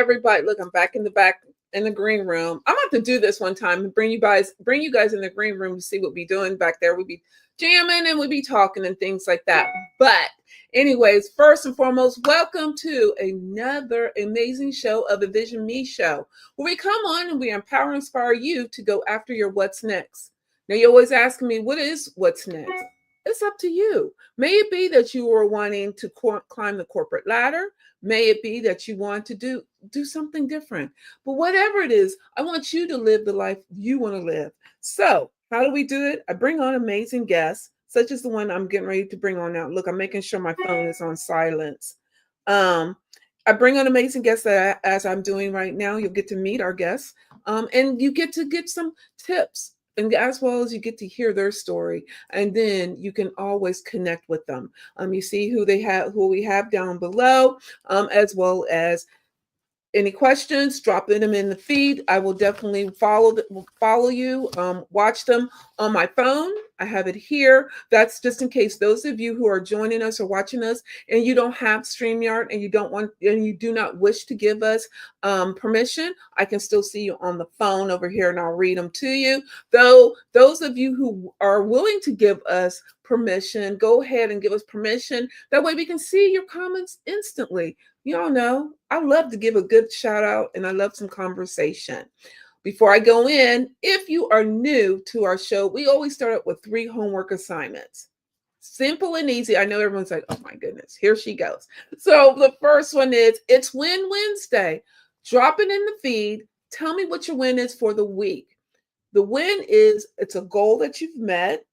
everybody. Look, I'm back in the green room. I'm about to do this one time and bring you guys in the green room to see what we doing back there. We'll be jamming and we'll be talking and things like that. But anyways, first and foremost, welcome to another amazing show of the Vision Me Show, where we come on and we empower and inspire you to go after your what's next. Now, you're always asking me, what is what's next? It's up to you. May it be that you are wanting to climb the corporate ladder. May it be that you want to do something different. But whatever it is, I want you to live the life you want to live. So how do we do it? I bring on amazing guests, such as the one I'm getting ready to bring on now. Look, I'm making sure my phone is on silence. I bring on amazing guests as I'm doing right now. You'll get to meet our guests, and you get to get some tips, and as well as you get to hear their story, and then you can always connect with them. You see who we have down below, as well as any questions, drop them in the feed. I will definitely follow you, watch them on my phone. I have it here. That's just in case those of you who are joining us or watching us and you don't have StreamYard and you do not wish to give us permission, I can still see you on the phone over here and I'll read them to you. Though those of you who are willing to give us permission, go ahead and give us permission. That way we can see your comments instantly. You all know I love to give a good shout out and I love some conversation. Before I go in, if you are new to our show, we always start out with 3 homework assignments. Simple and easy. I know everyone's like, oh my goodness, here she goes. So the first one is, it's Win Wednesday. Drop it in the feed. Tell me what your win is for the week. The win is, it's a goal that you've met,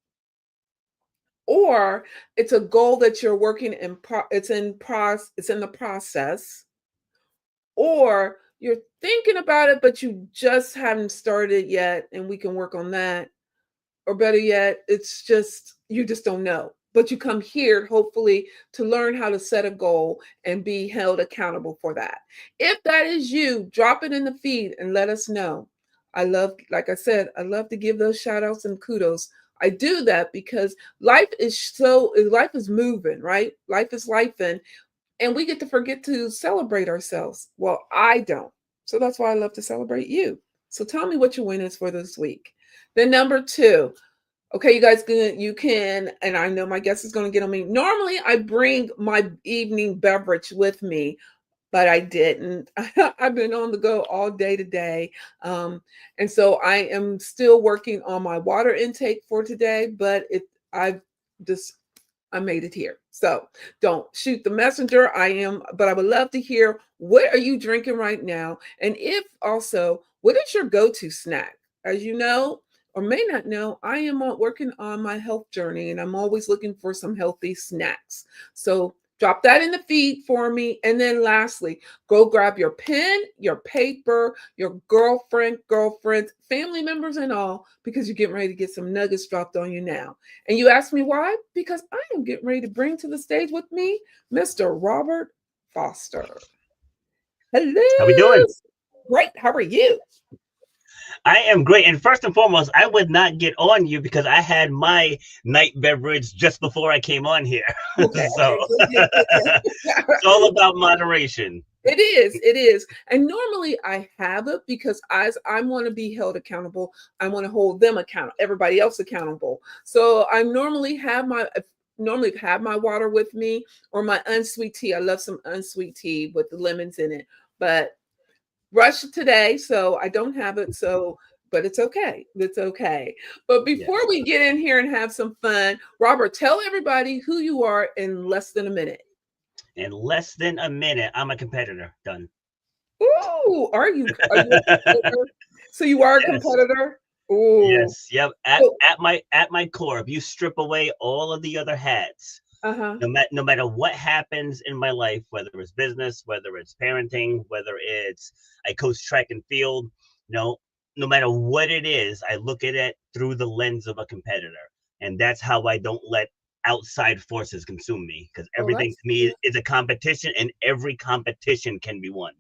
or it's a goal that you're working it's in the process, or you're thinking about it, but you just haven't started yet, and we can work on that. Or better yet, it's just, you just don't know, but you come here hopefully to learn how to set a goal and be held accountable for that. If that is you, drop it in the feed and let us know. Like I said, I love to give those shout outs and kudos. I do that because life is moving, right? Life is lifing, and we get to forget to celebrate ourselves. Well, I don't. So that's why I love to celebrate you. So tell me what your win is for this week. Then number 2. Okay, you guys, you can, and I know my guest is going to get on me. Normally, I bring my evening beverage with me, but I didn't. I've been on the go all day today. And so I am still working on my water intake for today, but I made it here. So don't shoot the messenger. But I would love to hear, what are you drinking right now? And if also, what is your go-to snack? As you know, or may not know, I am working on my health journey and I'm always looking for some healthy snacks. So drop that in the feed for me. And then lastly, go grab your pen, your paper, your girlfriends, family members and all, because you're getting ready to get some nuggets dropped on you now. And you ask me why? Because I am getting ready to bring to the stage with me, Mr. Robert Foster. Hello. How we doing? Great. How are you? I am great. And first and foremost, I would not get on you because I had my night beverage just before I came on here. Okay. So it's all about moderation. It is. And normally I have it because as I want to be held accountable, I want to hold them accountable, everybody else accountable. So I normally have my water with me, or my unsweet tea. I love some unsweet tea with the lemons in it. But rushed today, so I don't have it. But it's okay. It's okay. But before we get in here and have some fun, Robert, tell everybody who you are in less than a minute. In less than a minute, I'm a competitor. Done. Ooh, are you a competitor? So you are a competitor? Ooh. Yes. Yep. At my core, if you strip away all of the other hats, no matter what happens in my life, whether it's business, whether it's parenting, whether it's I coach track and field, no matter what it is, I look at it through the lens of a competitor. And that's how I don't let outside forces consume me, because everything to me is a competition, and every competition can be won.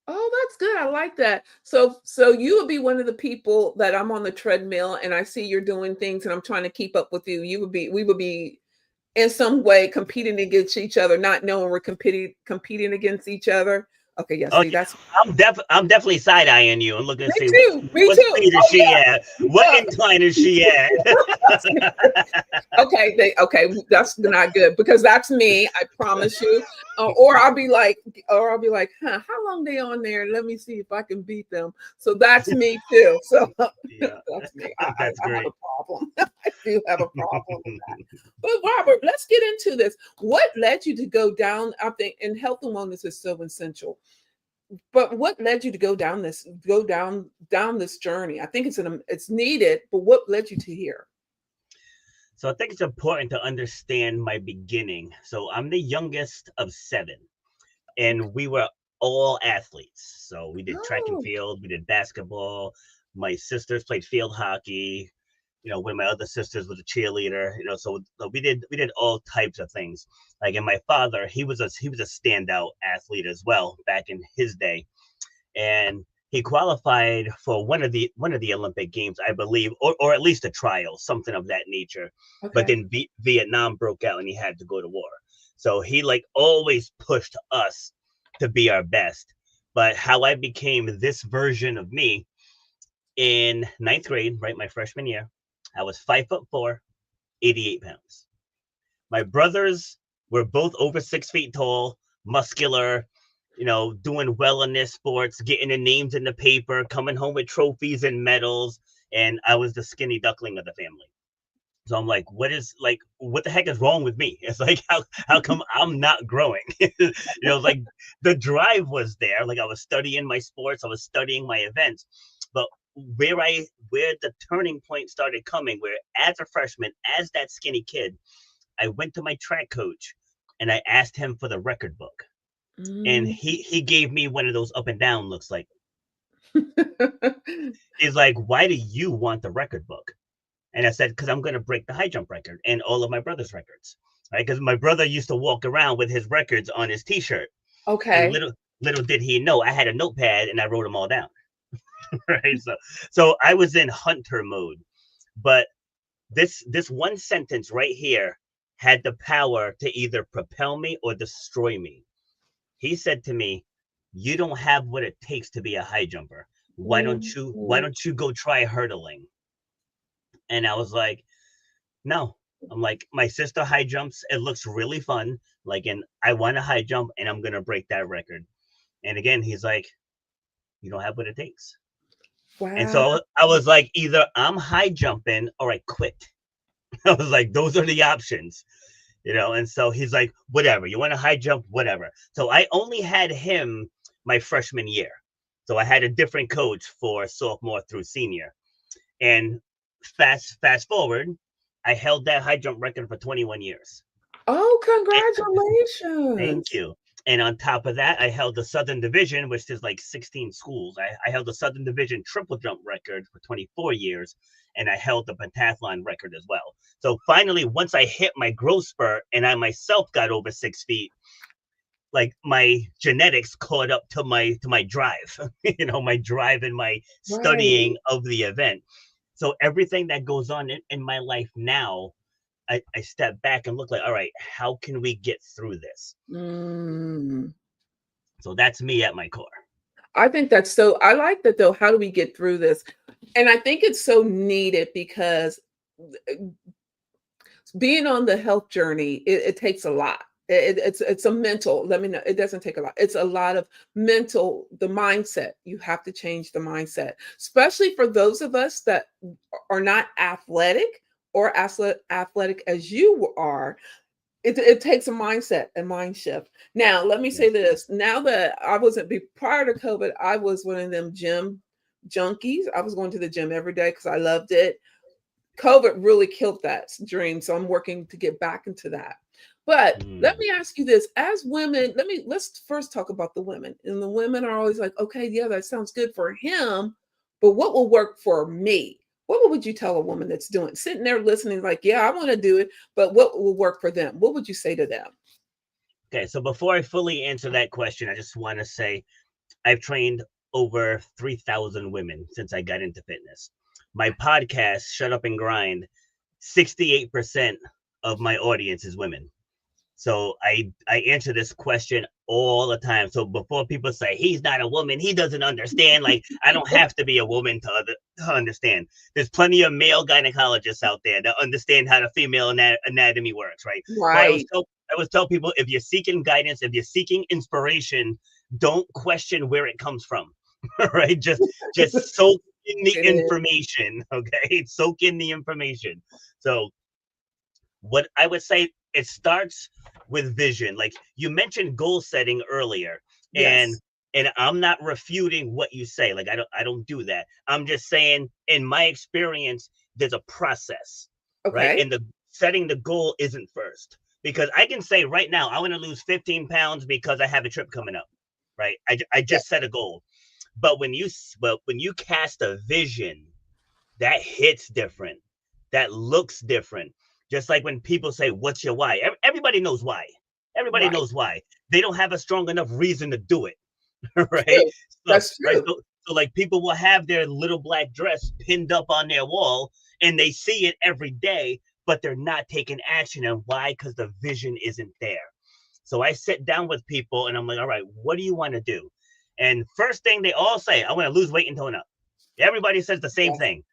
Oh, that's good. I like that. So you would be one of the people that I'm on the treadmill and I see you're doing things and I'm trying to keep up with you. We would be in some way competing against each other, not knowing we're competing against each other. Okay, yeah, see, that's I'm definitely side eyeing you and looking to see me what too. speed is she at, what incline is she at. Okay, that's not good because that's me. I promise you. Or I'll be like, how long they on there? Let me see if I can beat them. So that's me too. So Yeah, that's me. that's I have great. a problem. I do have a problem with that. But Robert, let's get into this. What led you to go down? I think, and health and wellness is so essential. But what led you to go down this journey? I think it's needed, but what led you to here? So I think it's important to understand my beginning. So I'm the youngest of 7, and we were all athletes. So we did track and Oh, field, we did basketball. My sisters played field hockey. When my other sisters was a cheerleader. So we did all types of things. Like, and my father, he was a standout athlete as well back in his day, and he qualified for one of the Olympic Games, I believe, or at least a trial, something of that nature. But okay. then Vietnam broke out and he had to go to war. So he like always pushed us to be our best. But how I became this version of me in ninth grade, right, my freshman year, I was 5'4", 88 pounds. My brothers were both over 6 feet tall, muscular, doing well in their sports, getting their names in the paper, coming home with trophies and medals. And I was the skinny duckling of the family. So I'm like, what the heck is wrong with me? It's like, how come I'm not growing? Like the drive was there. Like I was studying my sports, I was studying my events, but where the turning point started coming, where as a freshman, as that skinny kid, I went to my track coach and I asked him for the record book. And Mm. he gave me one of those up and down looks like, he's like, why do you want the record book? And I said, because I'm going to break the high jump record and all of my brother's records, right? Because my brother used to walk around with his records on his T-shirt. And Okay. little did he know, I had a notepad and I wrote them all down, right? So I was in hunter mode. But this one sentence right here had the power to either propel me or destroy me. He said to me, "You don't have what it takes to be a high jumper. Why don't Mm. you why don't you go try hurdling?" And I was like, "No." I'm like, "My sister high jumps. It looks really fun. Like, and I want to high jump and I'm going to break that record." And again, he's like, "You don't have what it takes." And Wow. so I was like, either I'm high jumping or I quit. I was like, those are the options. And so he's like, whatever, you want to high jump, whatever. So I only had him my freshman year. So I had a different coach for sophomore through senior. And fast forward, I held that high jump record for 21 years. Oh, Thank congratulations. you. And on top of that, I held the Southern Division, which is like 16 schools. I held the Southern Division triple jump record for 24 years, and I held the pentathlon record as well. So finally, once I hit my growth spurt and I myself got over 6 feet, like my genetics caught up to my drive, my drive and my Right. studying of the event. So everything that goes on in my life now, I step back and look like, all right, how can we get through this? Mm. So that's me at my core. I think that's so I like that though. How do we get through this? And I think it's so needed because being on the health journey, it takes a lot. It's a mental. Let me know. It doesn't take a lot. It's a lot of mental. The mindset. You have to change the mindset, especially for those of us that are not athletic or athletic as you are. It takes a mindset, a mind shift. Now, let me say Yes. this. Now that I wasn't prior to COVID, I was one of them gym junkies. I was going to the gym every day because I loved it. COVID really killed that dream. So I'm working to get back into that. But let Mm. me ask you this as women, let's first talk about the women. And the women are always like, okay, yeah, that sounds good for him, but what will work for me? What would you tell a woman that's doing sitting there listening, like, yeah, I want to do it, but what will work for them? What would you say to them? Okay, so before I fully answer that question, I just want to say I've trained over 3,000 women since I got into fitness. My podcast, Shut Up and Grind, 68% of my audience is women. So I answer this question all the time. So before people say he's not a woman, he doesn't understand. Like, I don't have to be a woman to understand. There's plenty of male gynecologists out there that understand how the female anatomy works, right? So Right. I always tell people, if you're seeking guidance, if you're seeking inspiration, don't question where it comes from. Right? Just soak in the It is. information. Okay, soak in the information. So what I would say, it starts with vision. Like you mentioned goal setting earlier, and Yes. I'm not refuting what you say. Like I don't do that. I'm just saying, in my experience, there's a process, right? Okay. And the setting the goal isn't first, because I can say right now I want to lose 15 pounds because I have a trip coming up, right? I Yeah. just set a goal. But when you cast a vision, that hits different, that looks different. Just like when people say, what's your why? Everybody knows why. Everybody Right. knows why. They don't have a strong enough reason to do it. Right? True. So, That's right. true. So like, people will have their little black dress pinned up on their wall and they see it every day, but they're not taking action. And why? Because the vision isn't there. So I sit down with people and I'm like, all right, what do you want to do? And first thing they all say, I want to lose weight and tone up. Everybody says the same Yes. thing.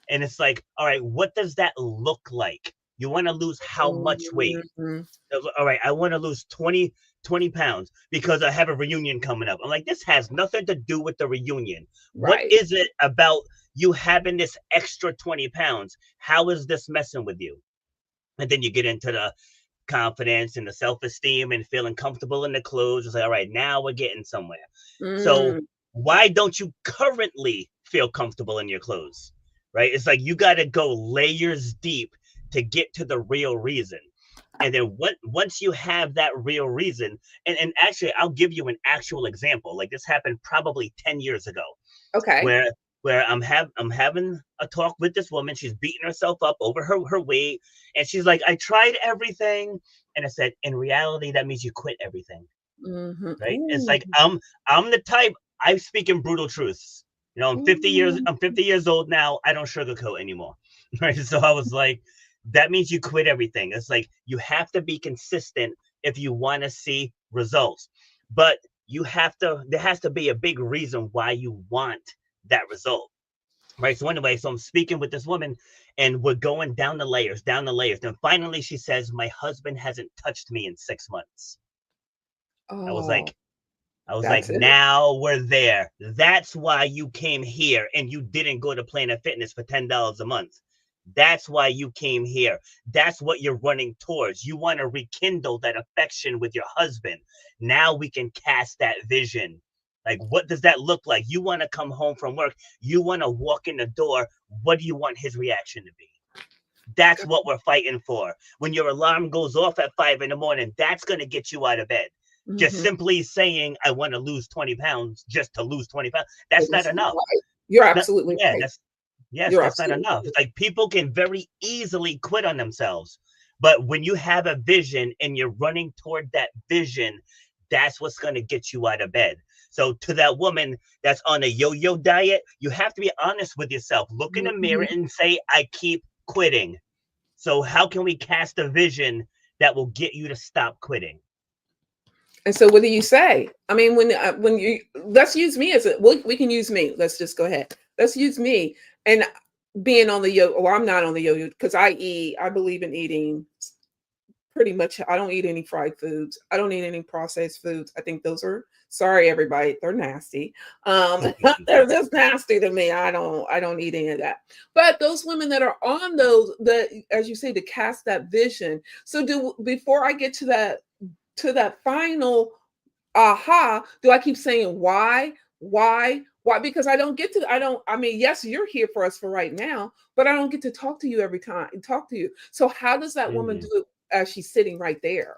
And it's like, all right, what does that look like? You want to lose how much weight? Mhm. All right, I want to lose 20 pounds because I have a reunion coming up. I'm like, this has nothing to do with the reunion. What Right. is it about you having this extra 20 pounds? How is this messing with you? And then you get into the confidence and the self-esteem and feeling comfortable in the clothes. It's like, all right, now we're getting somewhere. So Mm. why don't you currently feel comfortable in your clothes? Right? It's like you got to go layers deep to get to the real reason. And then once you have that real reason, and actually I'll give you an actual example. Like, this happened probably 10 years ago, Okay. where I'm having a talk with this woman. She's beating herself up over her weight, and she's like, I tried everything. And I said, in reality, that means you quit everything. Mhm. Right? It's Ooh. like, I'm the type, I speak in brutal truths. You know, Ooh. I'm 50 years old now. I don't sugarcoat anymore. Right? So I was like, that means you quit everything. It's like, you have to be consistent if you want to see results. But there has to be a big reason why you want that result. Right. So anyway, so I'm speaking with this woman and we're going down the layers, down the layers. And finally she says, my husband hasn't touched me in 6 months. I was Oh, like, I was like, that's it. now we're there. That's why you came here and you didn't go to Planet Fitness for $10 a month. That's why you came here. That's what you're running towards. You want to rekindle that affection with your husband. Now we can cast that vision. Like, what does that look like? You want to come home from work. You want to walk in the door. What do you want his reaction to be? That's what we're fighting for. When your alarm goes off at 5 in the morning, that's going to get you out of bed. Just Mhm. simply saying, I want to lose 20 pounds just to lose 20 pounds. That's not That's enough. right. You're That, absolutely yeah, right. that's, yes, You're that's not absolutely enough. right. It's like, people can very easily quit on themselves. But when you have a vision and you're running toward that vision, that's what's going to get you out of bed. So to that woman that's on a yo-yo diet, you have to be honest with yourself. Look in the mirror Mhm. and say, I keep quitting. So how can we cast a vision that will get you to stop quitting? And so what do you say? I mean, when you let's use me as a we can use me. Let's just go ahead. Let's use me and being on the yo. Well, I'm not on the yo-yo because I eat. I believe in eating pretty much. I don't eat any fried foods. I don't eat any processed foods. I think those are sorry everybody. They're nasty. They're just nasty to me. I don't eat any of that. But those women that are on those, the as you say, to cast that vision. So do before I get to that final aha, do I keep saying why? Why? Because I mean, yes, you're here for us for right now, but I don't get to talk to you every time, talk to you. So how does that woman do Mhm. it as she's sitting right there?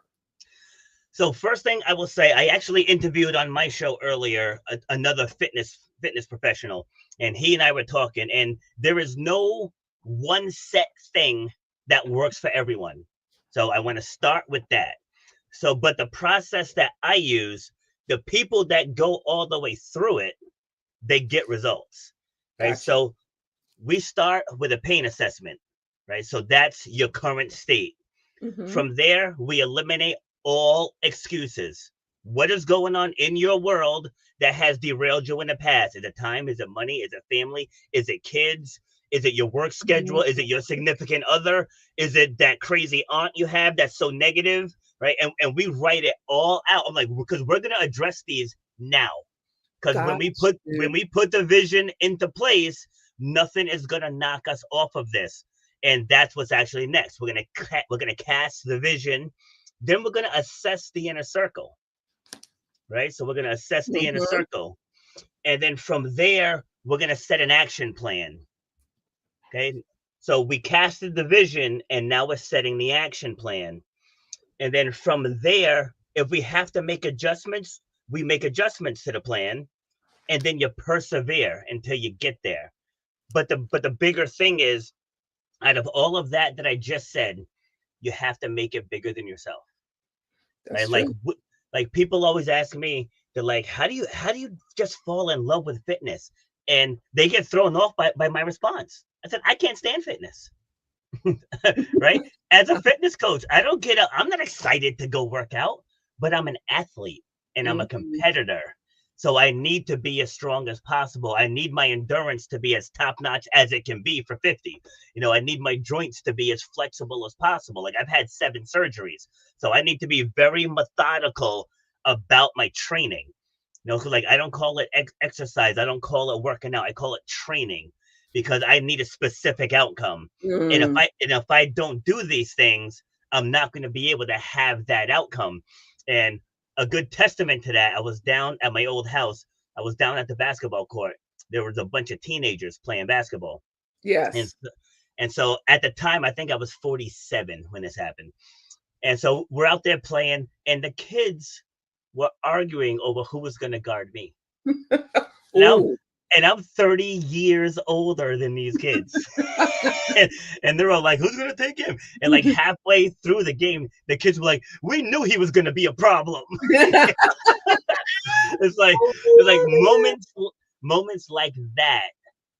So first thing I will say, I actually interviewed on my show earlier another fitness professional, and he and I were talking, and there is no one set thing that works for everyone. So I want to start with that. So, but the process that I use, the people that go all the way through it, they get results, right? Gotcha. So we start with a pain assessment, right? So that's your current state. Mhm. From there, we eliminate all excuses. What is going on in your world that has derailed you in the past? Is it time? Is it money? Is it family? Is it kids? Is it your work schedule? Is it your significant other? Is it that crazy aunt you have that's so negative? Right. And we write it all out. I'm like, because we're gonna address these now. Because when we put the vision into place, nothing is gonna knock us off of this. And that's what's actually next. We're gonna cast the vision, then we're gonna assess the inner circle. Right? So we're gonna assess the inner circle. And then from there, we're gonna set an action plan. Okay. So we casted the vision and now we're setting the action plan. And then from there, if we have to make adjustments, we make adjustments to the plan, and then you persevere until you get there. But the bigger thing is, out of all of that I just said, you have to make it bigger than yourself. That's right? Like people always ask me, they're like, how do you just fall in love with fitness? And they get thrown off by my response. I said, I can't stand fitness. Right? As a fitness coach, I'm not excited to go work out, but I'm an athlete and I'm a competitor. So I need to be as strong as possible. I need my endurance to be as top notch as it can be for 50. I need my joints to be as flexible as possible. Like I've had 7 surgeries. So I need to be very methodical about my training. Like I don't call it exercise. I don't call it working out. I call it training, because I need a specific outcome. And if I don't do these things, I'm not going to be able to have that outcome. And a good testament to that, I was down at my old house. I was down at the basketball court. There was a bunch of teenagers playing basketball. Yes. And so at the time, I think I was 47 when this happened. And so we're out there playing, and the kids were arguing over who was going to guard me. And I'm 30 years older than these kids. and they're all like, who's going to take him? And like halfway through the game, the kids were like, we knew he was going to be a problem. It's like moments like that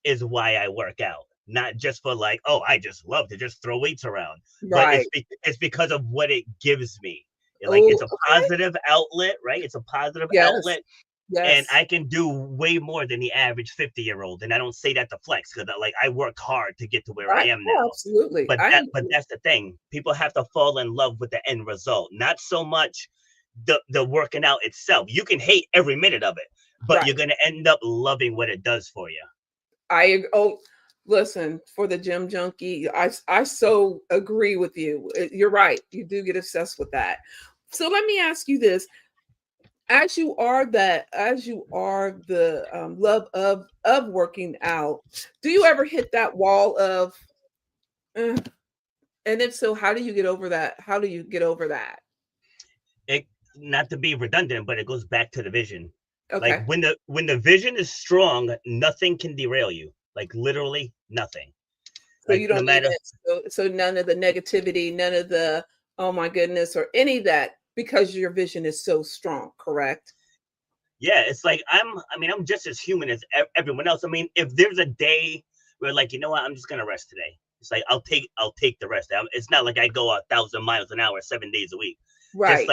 is why I work out. Not just for like, oh, I just love to just throw weights around. Right. But it's because of what it gives me. It's a positive outlet, right? It's a positive outlet. Yes. And I can do way more than the average 50-year-old. And I don't say that to flex, because I worked hard to get to where I am now. Absolutely. But that's the thing. People have to fall in love with the end result, not so much the working out itself. You can hate every minute of it, but you're going to end up loving what it does for you. Listen, for the gym junkie, I so agree with you. You're right. You do get obsessed with that. So let me ask you this. As you are the love of working out, do you ever hit that wall of, and if so, how do you get over that? Not to be redundant, but it goes back to the vision. Okay. Like when the vision is strong, nothing can derail you. Like literally nothing. So you don't need it. So none of the negativity, none of the, oh my goodness, or any of that, because your vision is so strong, correct? Yeah, it's like I'm just as human as everyone else. I mean, if there's a day where like, you know what, I'm just gonna rest today. It's like I'll take the rest. It's not like I go 1,000 miles an hour 7 days a week. Right.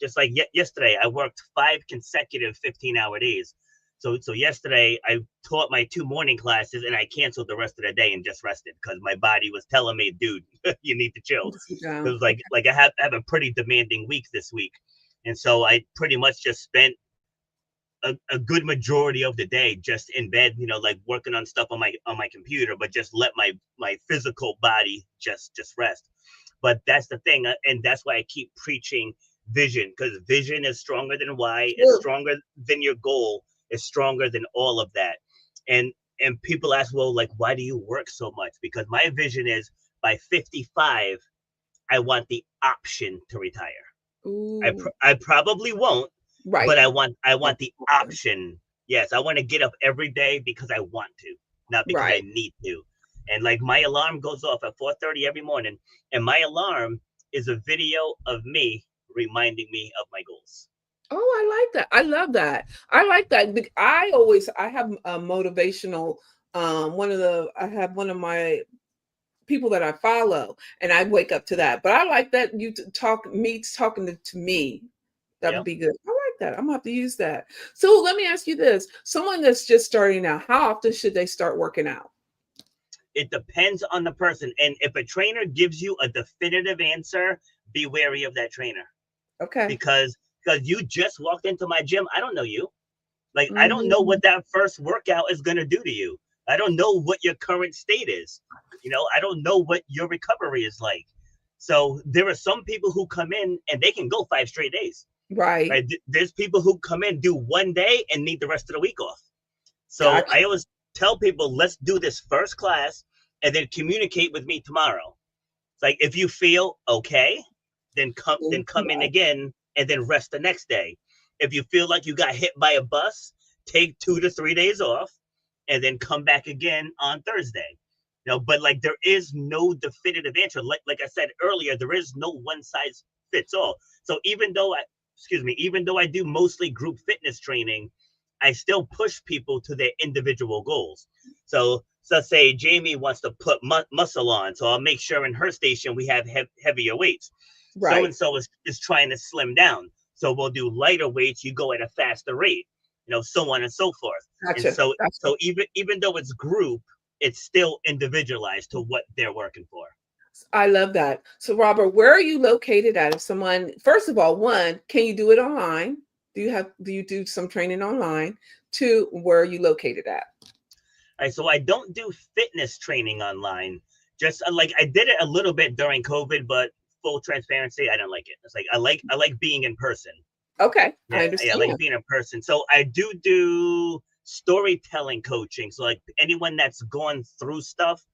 Just like yesterday, I worked 5 consecutive 15-hour days. So yesterday I taught my 2 morning classes and I canceled the rest of the day and just rested because my body was telling me, dude, you need to chill. It was like I have a pretty demanding week this week. And so I pretty much just spent a good majority of the day just in bed, like working on stuff on my computer, but just let my physical body just rest. But that's the thing. And that's why I keep preaching vision, because vision is stronger than why, it's stronger than your goal. Is stronger than all of that. And people ask, well, like, why do you work so much? Because my vision is by 55, I want the option to retire. I probably won't, but I want the option. Yes, I want to get up every day because I want to, not because I need to. And like my alarm goes off at 4:30 every morning, and my alarm is a video of me reminding me of my goals. Oh, I like that. I love that. I like that. I have a motivational, I have one of my people that I follow, and I wake up to that. But I like that you talking to me. That would be good. I like that. I'm gonna have to use that. So let me ask you this: someone that's just starting out, how often should they start working out? It depends on the person, and if a trainer gives you a definitive answer, be wary of that trainer. Okay. Because you just walked into my gym, I don't know you. Like, I don't know what that first workout is going to do to you. I don't know what your current state is. I don't know what your recovery is like. So there are some people who come in and they can go 5 straight days. Right. There's people who come in, do one day and need the rest of the week off. So gotcha. I always tell people, let's do this first class and then communicate with me tomorrow. It's like, if you feel okay, then come in again and then rest the next day. If you feel like you got hit by a bus, take 2 to 3 days off and then come back again on Thursday. But like, there is no definitive answer. Like I said earlier, there is no one size fits all. So even though I do mostly group fitness training, I still push people to their individual goals. So say Jamie wants to put muscle on, so I'll make sure in her station we have heavier weights. Right. So-and-so is trying to slim down, so we'll do lighter weights. You go at a faster rate, so on and so forth. Gotcha. And so even though it's group, it's still individualized to what they're working for. I love that. So Robert, where are you located at? If someone, first of all, one, can you do it online? Do you do some training online? 2, where are you located at? All right, so I don't do fitness training online. Just like I did it a little bit during COVID, but full transparency, I don't like it. It's like I like being in person. Okay, yeah, I understand. I like being in person. So I do storytelling coaching. So like anyone that's gone through stuff,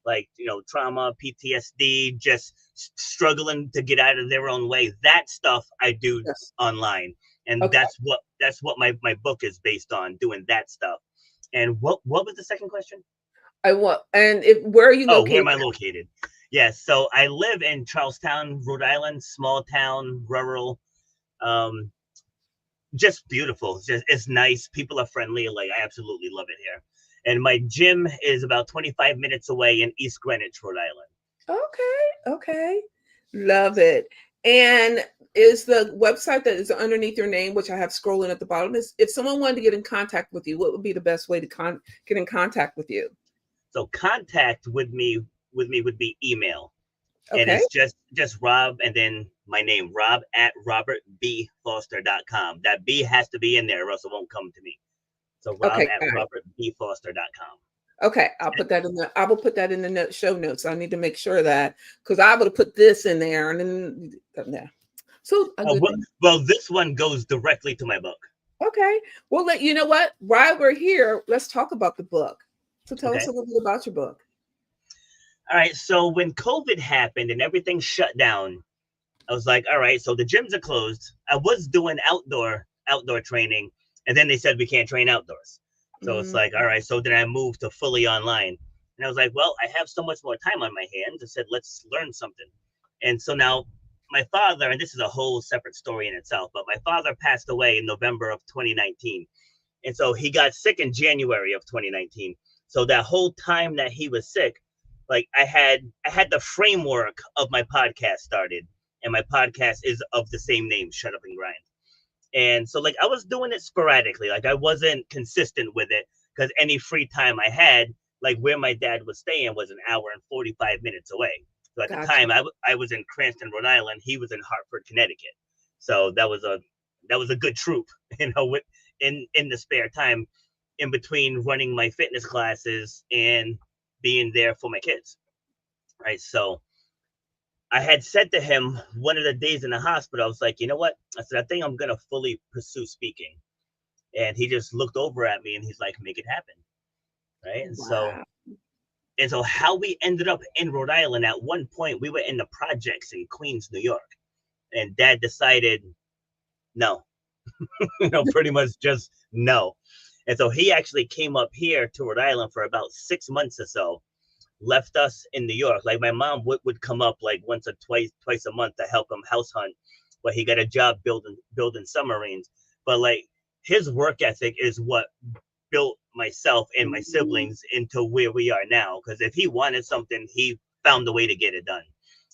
like trauma, PTSD, just struggling to get out of their own way, that stuff I do online. And okay. that's what my book is based on, doing that stuff. And what was the second question? Where are you located? Oh, where am I located? Yes, so I live in Charlestown, Rhode Island, small town, rural, just beautiful. It's nice. People are friendly. Like, I absolutely love it here. And my gym is about 25 minutes away in East Greenwich, Rhode Island. Okay. Love it. And is the website that is underneath your name, which I have scrolling at the bottom, is if someone wanted to get in contact with you, what would be the best way to get in contact with you? So contact with me would be email. Okay. And it's just Rob and then my name, rob@robertbfoster.com. That B has to be in there or else it won't come to me. So rob@robertbfoster.com. Okay, I will put that in the show notes. I need to make sure that, because I would have put this in there and then yeah. So well, this one goes directly to my book. Okay. Well, you know what? While we're here, let's talk about the book. So tell us a little bit about your book. All right. So when COVID happened and everything shut down, I was like, all right, so the gyms are closed. I was doing outdoor training, and then they said we can't train outdoors. So it's like, all right, so then I moved to fully online. And I was like, well, I have so much more time on my hands. I said, let's learn something. And so now my father, and this is a whole separate story in itself, but my father passed away in November of 2019. And so he got sick in January of 2019. So that whole time that he was sick, like I had the framework of my podcast started, and my podcast is of the same name, Shut Up and Grind. And so like I was doing it sporadically, like I wasn't consistent with it, because any free time I had, like where my dad was staying was an hour and 45 minutes away. So at the time I was in Cranston, Rhode Island. He was in Hartford, Connecticut. So that was a good troop, in the spare time in between running my fitness classes and being there for my kids. Right. So I had said to him one of the days in the hospital, I was like, you know what? I said, I think I'm going to fully pursue speaking. And he just looked over at me and he's like, make it happen. Right. And so how we ended up in Rhode Island, at one point, we were in the projects in Queens, New York. And Dad decided, no, pretty much just no. And so he actually came up here to Rhode Island for about 6 months or so, left us in New York. Like my mom would come up like once or twice a month to help him house hunt, but he got a job building submarines. But like his work ethic is what built myself and my siblings into where we are now. Because if he wanted something, he found a way to get it done.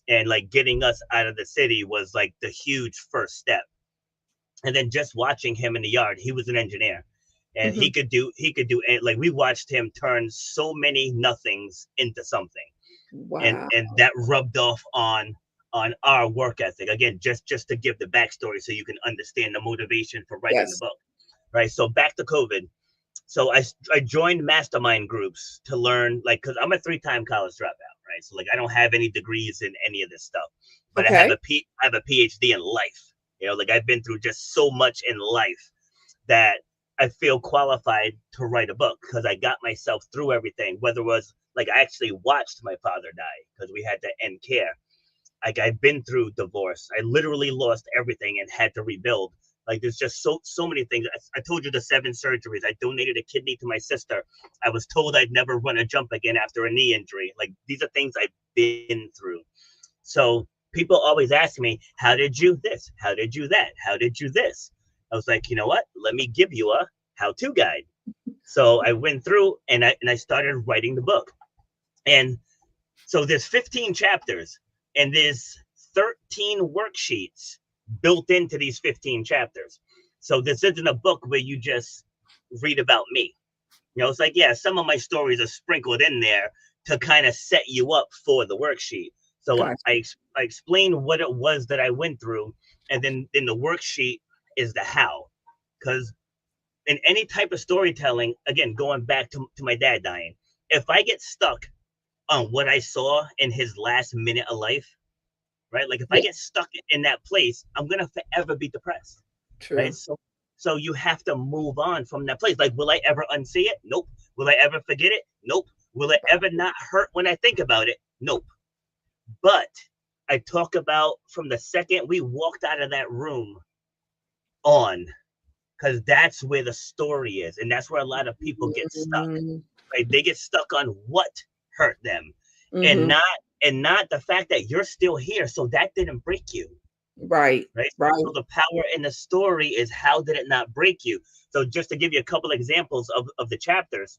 And like getting us out of the city was like the huge first step. And then just watching him in the yard, he was an engineer, and he could do like, we watched him turn so many nothings into something. Wow. And that rubbed off on our work ethic. Again, just to give the backstory so you can understand the motivation for writing the book. Right. So back to COVID. So I joined mastermind groups to learn, like, because I'm a 3-time college dropout, right? So like I don't have any degrees in any of this stuff, but I have a PhD in life. You know, like I've been through just so much in life that I feel qualified to write a book, because I got myself through everything. Whether it was like I actually watched my father die because we had to end care. Like I've been through divorce. I literally lost everything and had to rebuild. Like there's just so many things. I told you the 7 surgeries. I donated a kidney to my sister. I was told I'd never run a jump again after a knee injury. Like these are things I've been through. So people always ask me, how did you this? How did you that? How did you this? I was like, you know what? Let me give you a how-to guide. So I went through and I started writing the book. And so there's 15 chapters and there's 13 worksheets built into these 15 chapters. So this isn't a book where you just read about me. You know, it's like, yeah, some of my stories are sprinkled in there to kind of set you up for the worksheet. So gotcha. I explain what it was that I went through, and then in the worksheet is the how. Because in any type of storytelling, again, going back to my dad dying, if I get stuck on what I saw in his last minute of life, right? Like if I get stuck in that place, I'm gonna forever be depressed. True. Right? So you have to move on from that place. Like, will I ever unsee it? Nope. Will I ever forget it? Nope. Will it ever not hurt when I think about it? Nope. But I talk about from the second we walked out of that room on, because that's where the story is, and that's where a lot of people get stuck. Right? They get stuck on what hurt them, and not the fact that you're still here. So that didn't break you. Right. So the power in the story is, how did it not break you? So just to give you a couple examples of the chapters.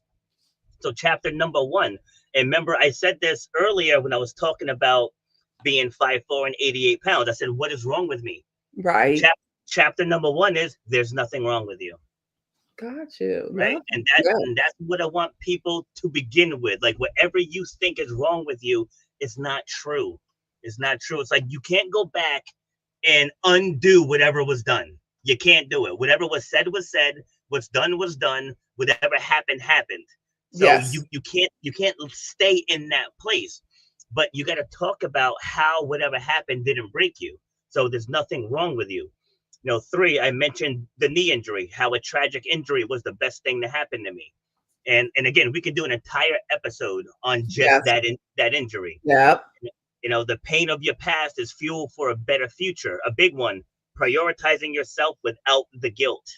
So chapter number 1, and remember I said this earlier when I was talking about being 5'4" and 88 pounds. I said, what is wrong with me? Right. Chapter number 1 is, there's nothing wrong with you. Got you. Right. And that's what I want people to begin with. Like, whatever you think is wrong with you, it's not true. It's not true. It's like, you can't go back and undo whatever was done. You can't do it. Whatever was said was said. What's done was done. Whatever happened happened. So you can't stay in that place. But you got to talk about how whatever happened didn't break you. So there's nothing wrong with you. You know, 3, I mentioned the knee injury, how a tragic injury was the best thing to happen to me. And again, we could do an entire episode on just that injury. Yep. You know, the pain of your past is fuel for a better future. A big one, prioritizing yourself without the guilt.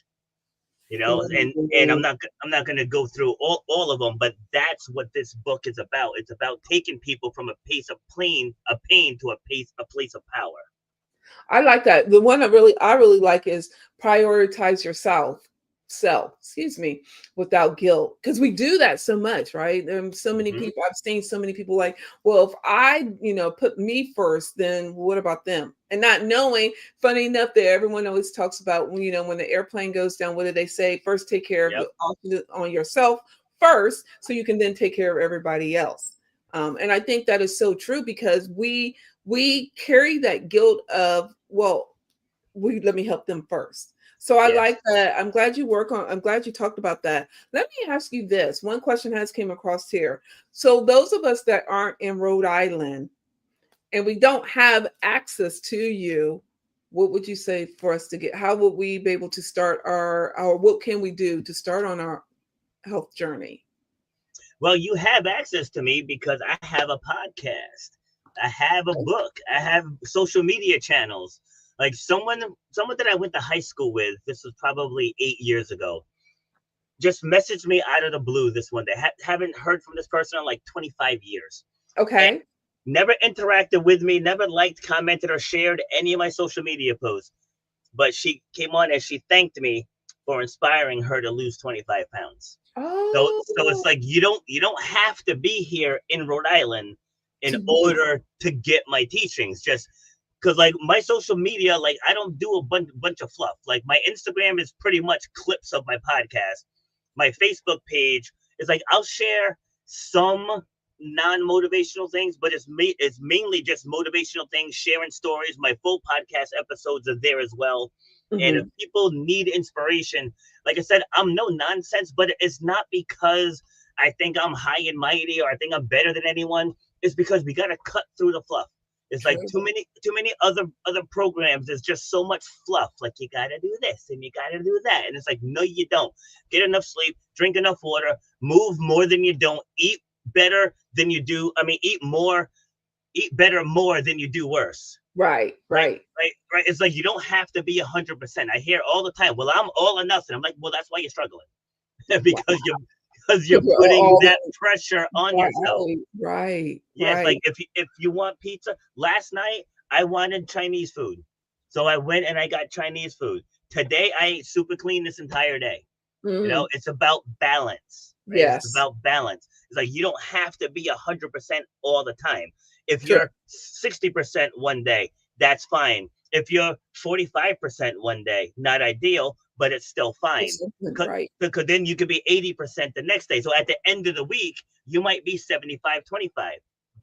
You know, and I'm not going to go through all of them, but that's what this book is about. It's about taking people from a place of pain to a place of power. I like that. The one I really like is prioritize yourself, without guilt. Because we do that so much, right? So many people, I've seen so many people like, well, if I, put me first, then what about them? And not knowing, funny enough, that everyone always talks about, when the airplane goes down, what do they say? First, take care on yourself first, so you can then take care of everybody else. And I think that is so true, because we carry that guilt of, let me help them first. So I like that. I'm glad you talked about that. Let me ask you this. One question has came across here. So those of us that aren't in Rhode Island and we don't have access to you, what would you say for us to get? How would we be able to start what can we do to start on our health journey? Well, you have access to me because I have a podcast. I have a book. I have social media channels. Like someone that I went to high school with, this was probably 8 years ago, just messaged me out of the blue this one day. Haven't heard from this person in like 25 years. Okay. And never interacted with me, never liked, commented, or shared any of my social media posts. But she came on and she thanked me for inspiring her to lose 25 pounds. Oh. So it's like, you don't have to be here in Rhode Island in order to get my teachings. Just because like my social media, like I don't do a bunch of fluff. Like my Instagram is pretty much clips of my podcast. My Facebook page is like I'll share some non-motivational things, but it's mainly just motivational things, sharing stories. My full podcast episodes are there as well. And if people need inspiration, like I said, I'm no nonsense, but it's not because I think I'm high and mighty or I think I'm better than anyone. It's because we got to cut through the fluff. It's like too many other programs. There's just so much fluff. Like you got to do this and you got to do that. And it's like, no, you don't. Get enough sleep, drink enough water, move more than you don't, eat better than you do. I mean, eat better more than you do worse. Right. It's like you don't have to be 100%. I hear all the time, well, I'm all or nothing. I'm like, well, that's why you're struggling. because you're putting that pressure on yourself. Right. Yeah, it's like if you want pizza. Last night I wanted Chinese food. So I went and I got Chinese food. Today I ate super clean this entire day. You know, it's about balance. Right? Yes. It's about balance. It's like you don't have to be 100% all the time. If you're 60% one day, that's fine. If you're 45% one day, not ideal, but it's still fine. Right. Because then you could be 80% the next day. So at the end of the week, you might be 75-25.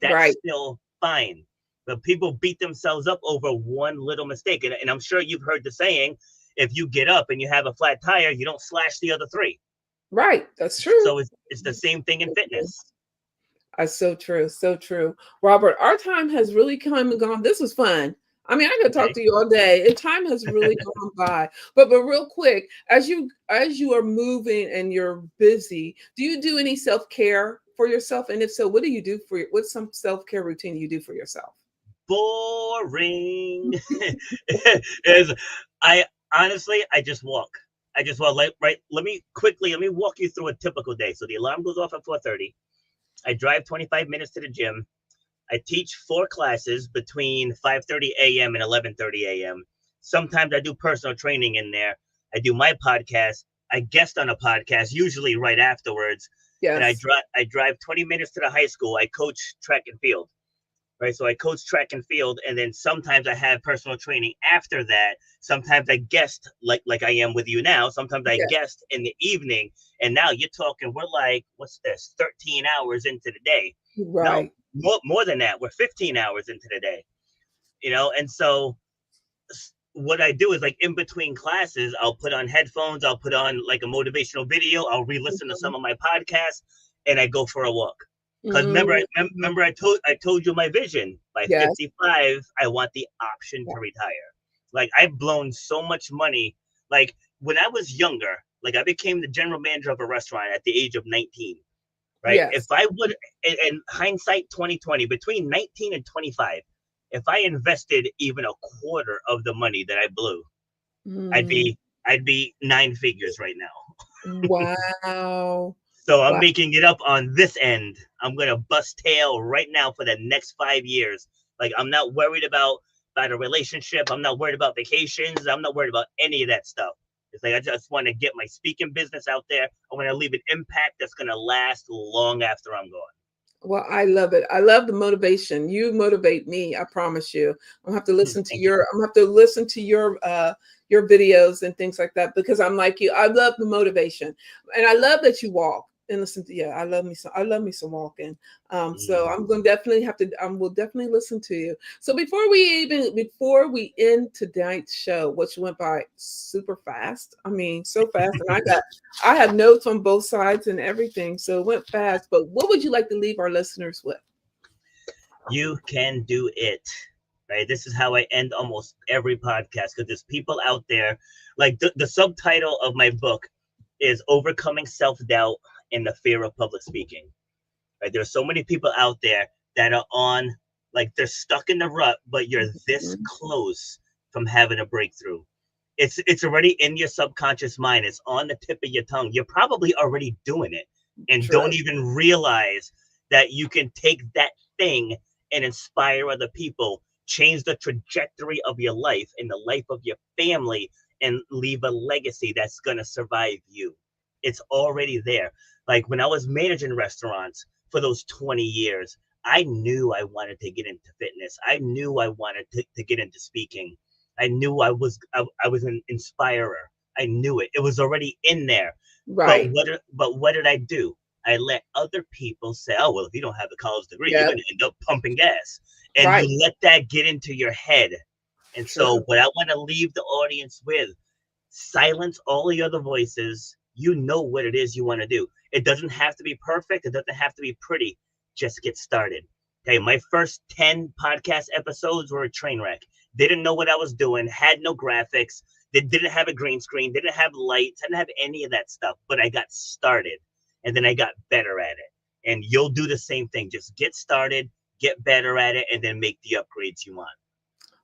That's still fine. But people beat themselves up over one little mistake. And I'm sure you've heard the saying, if you get up and you have a flat tire, you don't slash the other three. Right. That's true. So it's the same thing in fitness. So true. So true. Robert, our time has really come and gone. This was fun. I mean, I could talk to you all day. Time has really gone by. But real quick, as you are moving and you're busy, do you do any self-care for yourself? And if so, what do you do what's some self-care routine you do for yourself? Boring. I just walk. Let me walk you through a typical day. So the alarm goes off at 4:30. I drive 25 minutes to the gym. I teach 4 classes between 5:30 a.m. and 11:30 a.m. Sometimes I do personal training in there. I do my podcast. I guest on a podcast, usually right afterwards. Yes. And I drive 20 minutes to the high school. I coach track and field. Right. So I coach track and field, and then sometimes I have personal training after that. Sometimes I guest like I am with you now. Sometimes I guest in the evening. And now you're talking, we're like, what's this? 13 hours into the day. Right. No, more than that. We're 15 hours into the day. You know, and so what I do is like in between classes, I'll put on headphones, I'll put on like a motivational video, I'll re-listen to some of my podcasts, and I go for a walk. Because remember, I told you my vision. By 55, I want the option to retire. Like I've blown so much money. Like when I was younger, like I became the general manager of a restaurant at the age of 19. Right? Yes. If I would, in hindsight 2020, between 19 and 25, if I invested even a quarter of the money that I blew, I'd be 9 figures right now. Wow. So I'm making it up on this end. I'm going to bust tail right now for the next 5 years. Like, I'm not worried about a relationship. I'm not worried about vacations. I'm not worried about any of that stuff. It's like, I just want to get my speaking business out there. I want to leave an impact that's going to last long after I'm gone. Well, I love it. I love the motivation. You motivate me. I promise you. I'm have to listen to your videos and things like that, because I'm like you. I love the motivation, and I love that you walk and listen to. I love me some walking. So I'm going to definitely will definitely listen to you. So before we end tonight's show, which went by super fast. I mean, so fast, and I have notes on both sides and everything, so it went fast. But what would you like to leave our listeners with? You can do it. Right. This is how I end almost every podcast, because there's people out there, like the subtitle of my book is Overcoming Self-Doubt and the Fear of Public Speaking. Right. There's so many people out there that are on, like, they're stuck in the rut, but you're this close from having a breakthrough. It's already in your subconscious mind. It's on the tip of your tongue. You're probably already doing it and don't even realize that you can take that thing and inspire other people, change the trajectory of your life and the life of your family, and leave a legacy that's going to survive you. It's already there. Like when I was managing restaurants for those 20 years, I knew I wanted to get into fitness. I knew I wanted to get into speaking. I knew I was an inspirer. I knew it. It was already in there. Right. But what did I do? I let other people say, "Oh, well, if you don't have a college degree, you're going to end up pumping gas." And you let that get into your head. And so what I want to leave the audience with, silence all the other voices. You know what it is you want to do. It doesn't have to be perfect. It doesn't have to be pretty. Just get started. Okay, my first 10 podcast episodes were a train wreck. Didn't know what I was doing, had no graphics, didn't have a green screen, didn't have lights, didn't have any of that stuff, but I got started and then I got better at it. And you'll do the same thing. Just get started, get better at it, and then make the upgrades you want.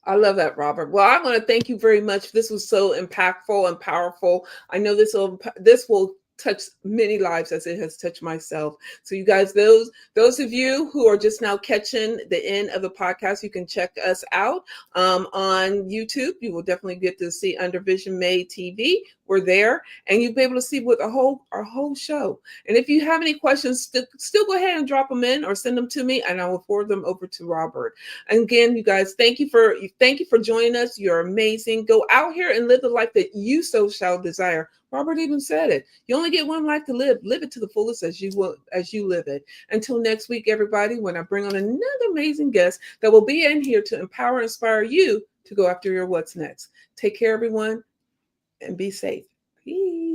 I love that, Robert. Well, I want to thank you very much. This was so impactful and powerful. I know this will touch many lives as it has touched myself. So you guys, those of you who are just now catching the end of the podcast, you can check us out on YouTube. You will definitely get to see Under Vision Made TV. We're there, and you'll be able to see what our whole show. And if you have any questions, still go ahead and drop them in or send them to me, and I will forward them over to Robert. And again, you guys, thank you for joining us. You're amazing. Go out here and live the life that you so shall desire. Robert even said it. You only get one life to live. Live it to the fullest as you live it. Until next week, everybody, when I bring on another amazing guest that will be in here to empower and inspire you to go after your what's next. Take care, everyone, and be safe. Peace.